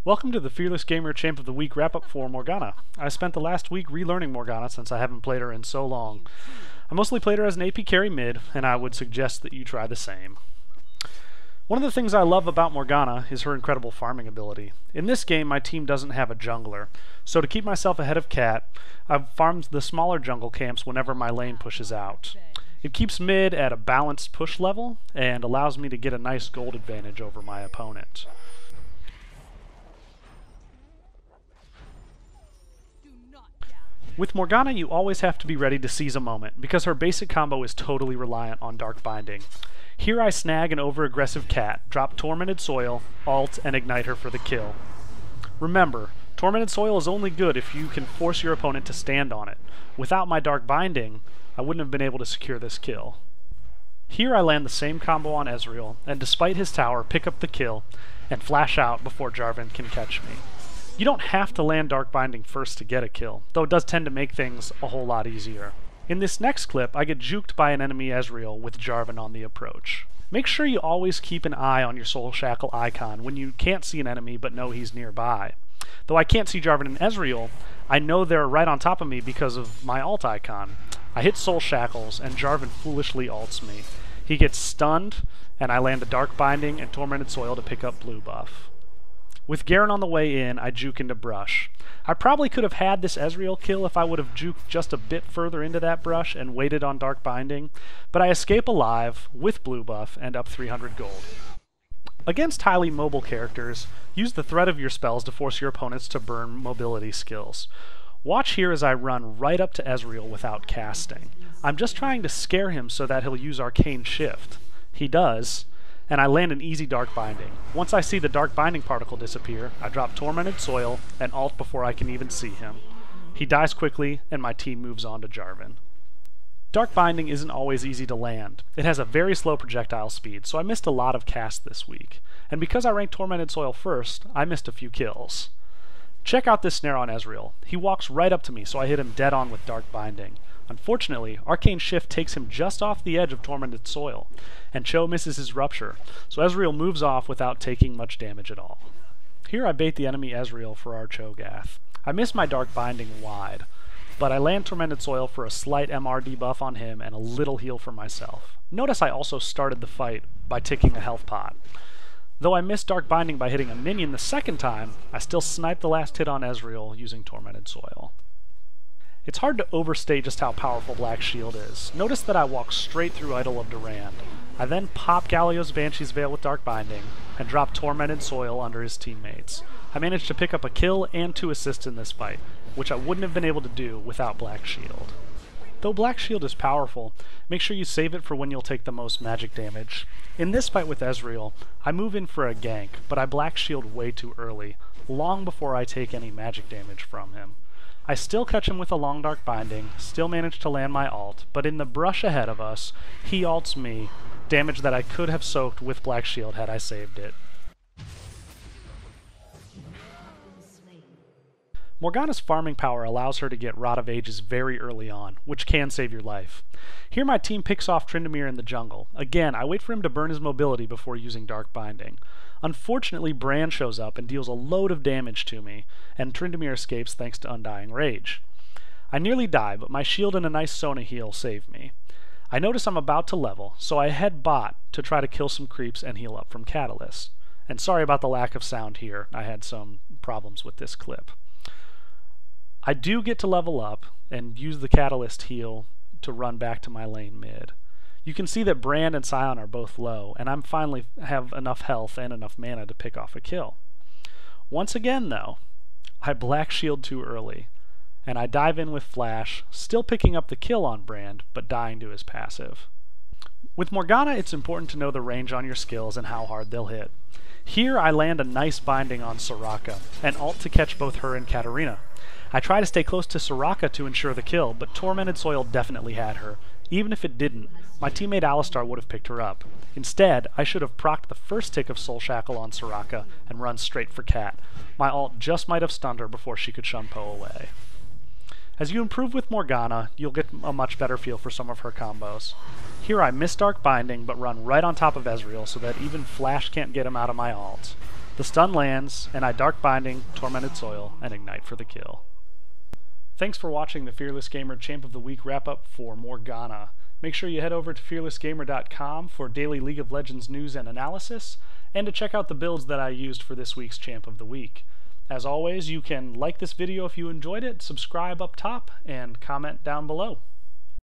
Welcome to the Fearless Gamer Champ of the Week wrap-up for Morgana. I spent the last week relearning Morgana since I haven't played her in so long. I mostly played her as an AP carry mid, and I would suggest that you try the same. One of the things I love about Morgana is her incredible farming ability. In this game, my team doesn't have a jungler, so to keep myself ahead of Cat, I've farmed the smaller jungle camps whenever my lane pushes out. It keeps mid at a balanced push level, and allows me to get a nice gold advantage over my opponent. With Morgana, you always have to be ready to seize a moment, because her basic combo is totally reliant on Dark Binding. Here I snag an over-aggressive Cat, drop Tormented Soil, ult, and ignite her for the kill. Remember, Tormented Soil is only good if you can force your opponent to stand on it. Without my Dark Binding, I wouldn't have been able to secure this kill. Here I land the same combo on Ezreal, and despite his tower, pick up the kill, and flash out before Jarvan can catch me. You don't have to land Dark Binding first to get a kill, though it does tend to make things a whole lot easier. In this next clip, I get juked by an enemy Ezreal with Jarvan on the approach. Make sure you always keep an eye on your Soul Shackle icon when you can't see an enemy but know he's nearby. Though I can't see Jarvan and Ezreal, I know they're right on top of me because of my ult icon. I hit Soul Shackles, and Jarvan foolishly ults me. He gets stunned, and I land a Dark Binding and Tormented Soil to pick up blue buff. With Garen on the way in, I juke into brush. I probably could have had this Ezreal kill if I would have juked just a bit further into that brush and waited on Dark Binding, but I escape alive with blue buff and up 300 gold. Against highly mobile characters, use the threat of your spells to force your opponents to burn mobility skills. Watch here as I run right up to Ezreal without casting. I'm just trying to scare him so that he'll use Arcane Shift. He does, and I land an easy Dark Binding. Once I see the Dark Binding particle disappear, I drop Tormented Soil and ult before I can even see him. He dies quickly, and my team moves on to Jarvan. Dark Binding isn't always easy to land. It has a very slow projectile speed, so I missed a lot of casts this week. And because I ranked Tormented Soil first, I missed a few kills. Check out this snare on Ezreal. He walks right up to me, so I hit him dead on with Dark Binding. Unfortunately, Arcane Shift takes him just off the edge of Tormented Soil, and Cho misses his Rupture, so Ezreal moves off without taking much damage at all. Here I bait the enemy Ezreal for our Cho'Gath. I miss my Dark Binding wide, but I land Tormented Soil for a slight MR debuff on him and a little heal for myself. Notice I also started the fight by ticking a health pot. Though I missed Dark Binding by hitting a minion the second time, I still sniped the last hit on Ezreal using Tormented Soil. It's hard to overstate just how powerful Black Shield is. Notice that I walk straight through Idol of Durand. I then pop Galio's Banshee's Veil with Dark Binding, and drop Tormented Soil under his teammates. I managed to pick up a kill and 2 assists in this fight, which I wouldn't have been able to do without Black Shield. Though Black Shield is powerful, make sure you save it for when you'll take the most magic damage. In this fight with Ezreal, I move in for a gank, but I Black Shield way too early, long before I take any magic damage from him. I still catch him with a long Dark Binding, still manage to land my ult, but in the brush ahead of us, he ults me, damage that I could have soaked with Black Shield had I saved it. Morgana's farming power allows her to get Rod of Ages very early on, which can save your life. Here my team picks off Tryndamere in the jungle. Again, I wait for him to burn his mobility before using Dark Binding. Unfortunately, Brand shows up and deals a load of damage to me, and Tryndamere escapes thanks to Undying Rage. I nearly die, but my shield and a nice Sona heal save me. I notice I'm about to level, so I head bot to try to kill some creeps and heal up from Catalyst. And sorry about the lack of sound here, I had some problems with this clip. I do get to level up and use the Catalyst heal to run back to my lane mid. You can see that Brand and Sion are both low, and I'm finally have enough health and enough mana to pick off a kill. Once again though, I Black Shield too early, and I dive in with Flash, still picking up the kill on Brand, but dying to his passive. With Morgana, it's important to know the range on your skills and how hard they'll hit. Here I land a nice binding on Soraka, and ult to catch both her and Katarina. I try to stay close to Soraka to ensure the kill, but Tormented Soil definitely had her. Even if it didn't, my teammate Alistar would have picked her up. Instead, I should have procced the first tick of Soul Shackle on Soraka and run straight for Cat. My ult just might have stunned her before she could Shunpo away. As you improve with Morgana, you'll get a much better feel for some of her combos. Here I miss Dark Binding, but run right on top of Ezreal so that even Flash can't get him out of my ult. The stun lands, and I Dark Binding, Tormented Soil, and Ignite for the kill. Thanks for watching the Fearless Gamer Champ of the Week wrap-up for Morgana. Make sure you head over to fearlessgamer.com for daily League of Legends news and analysis, and to check out the builds that I used for this week's Champ of the Week. As always, you can like this video if you enjoyed it, subscribe up top, and comment down below.